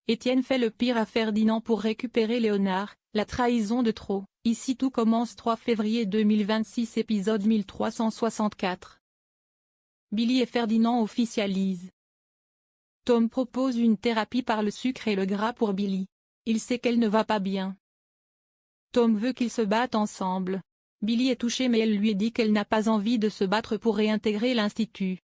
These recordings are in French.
Étienne fait le pire à Ferdinand pour récupérer Léonard, la trahison de trop. Ici tout commence 3 février 2026 épisode 1364. Billy et Ferdinand officialisent. Tom propose une thérapie par le sucre et le gras pour Billy. Il sait qu'elle ne va pas bien. Tom veut qu'ils se battent ensemble. Billy est touchée mais elle lui dit qu'elle n'a pas envie de se battre pour réintégrer l'institut.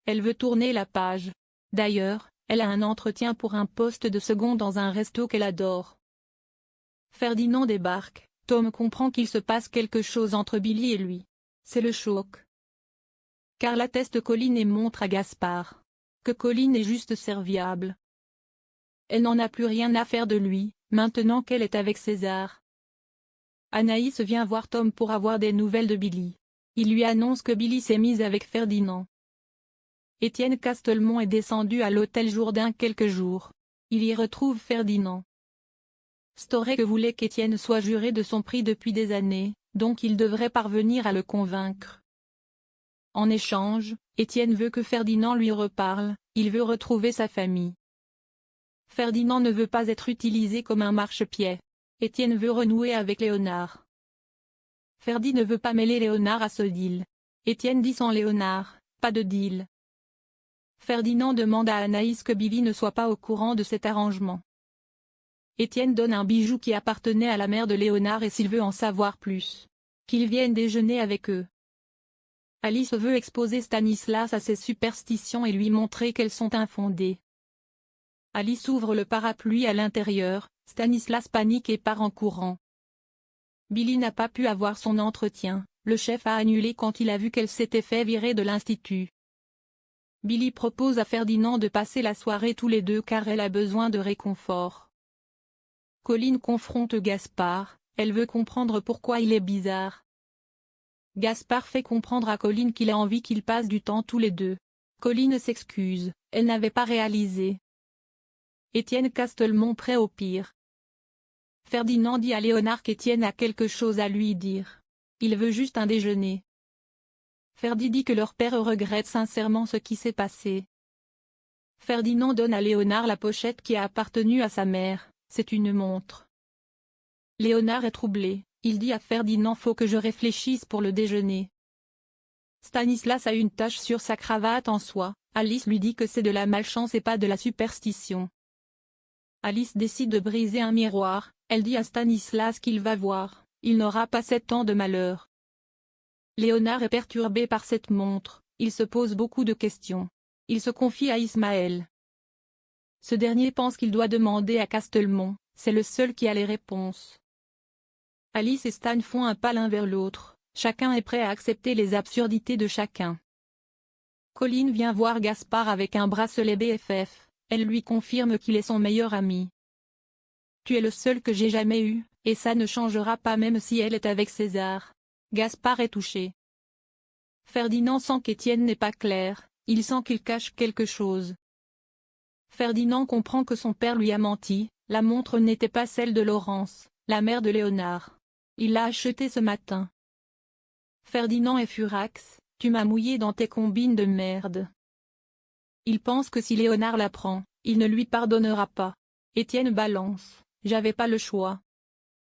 Elle veut tourner la page. D'ailleurs, elle a un entretien pour un poste de second dans un resto qu'elle adore. Ferdinand débarque. Tom comprend qu'il se passe quelque chose entre Billy et lui. C'est le choc. Carla teste Colline et montre à Gaspard que Colline est juste serviable. Elle n'en a plus rien à faire de lui, maintenant qu'elle est avec César. Anaïs vient voir Tom pour avoir des nouvelles de Billy. Il lui annonce que Billy s'est mise avec Ferdinand. Étienne Castelmont est descendu à l'hôtel Jourdain quelques jours. Il y retrouve Ferdinand. Storek voulait qu'Étienne soit juré de son prix depuis des années, donc il devrait parvenir à le convaincre. En échange, Étienne veut que Ferdinand lui reparle, il veut retrouver sa famille. Ferdinand ne veut pas être utilisé comme un marchepied. Étienne veut renouer avec Léonard. Ferdi ne veut pas mêler Léonard à ce deal. Étienne dit sans Léonard, pas de deal. Ferdinand demande à Anaïs que Billy ne soit pas au courant de cet arrangement. Étienne donne un bijou qui appartenait à la mère de Léonard et s'il veut en savoir plus, qu'il vienne déjeuner avec eux. Alice veut exposer Stanislas à ses superstitions et lui montrer qu'elles sont infondées. Alice ouvre le parapluie à l'intérieur, Stanislas panique et part en courant. Billy n'a pas pu avoir son entretien, le chef a annulé quand il a vu qu'elle s'était fait virer de l'institut. Billy propose à Ferdinand de passer la soirée tous les deux car elle a besoin de réconfort. Colline confronte Gaspard, elle veut comprendre pourquoi il est bizarre. Gaspard fait comprendre à Colline qu'il a envie qu'ils passent du temps tous les deux. Colline s'excuse, elle n'avait pas réalisé. Étienne Castelmont prêt au pire. Ferdinand dit à Léonard qu'Étienne a quelque chose à lui dire. Il veut juste un déjeuner. Ferdi dit que leur père regrette sincèrement ce qui s'est passé. Ferdinand donne à Léonard la pochette qui a appartenu à sa mère, c'est une montre. Léonard est troublé, il dit à Ferdinand faut que je réfléchisse pour le déjeuner. Stanislas a une tache sur sa cravate en soie, Alice lui dit que c'est de la malchance et pas de la superstition. Alice décide de briser un miroir, elle dit à Stanislas qu'il va voir, il n'aura pas 7 ans de malheur. Léonard est perturbé par cette montre, il se pose beaucoup de questions. Il se confie à Ismaël. Ce dernier pense qu'il doit demander à Castelmont, c'est le seul qui a les réponses. Alice et Stan font un pas l'un vers l'autre, chacun est prêt à accepter les absurdités de chacun. Colline vient voir Gaspard avec un bracelet BFF, elle lui confirme qu'il est son meilleur ami. Tu es le seul que j'ai jamais eu, et ça ne changera pas même si elle est avec César. Gaspard est touché. Ferdinand sent qu'Étienne n'est pas clair, il sent qu'il cache quelque chose. Ferdinand comprend que son père lui a menti, la montre n'était pas celle de Laurence, la mère de Léonard. Il l'a achetée ce matin. Ferdinand est furax, tu m'as mouillé dans tes combines de merde. Il pense que si Léonard la prend, il ne lui pardonnera pas. Étienne balance, j'avais pas le choix.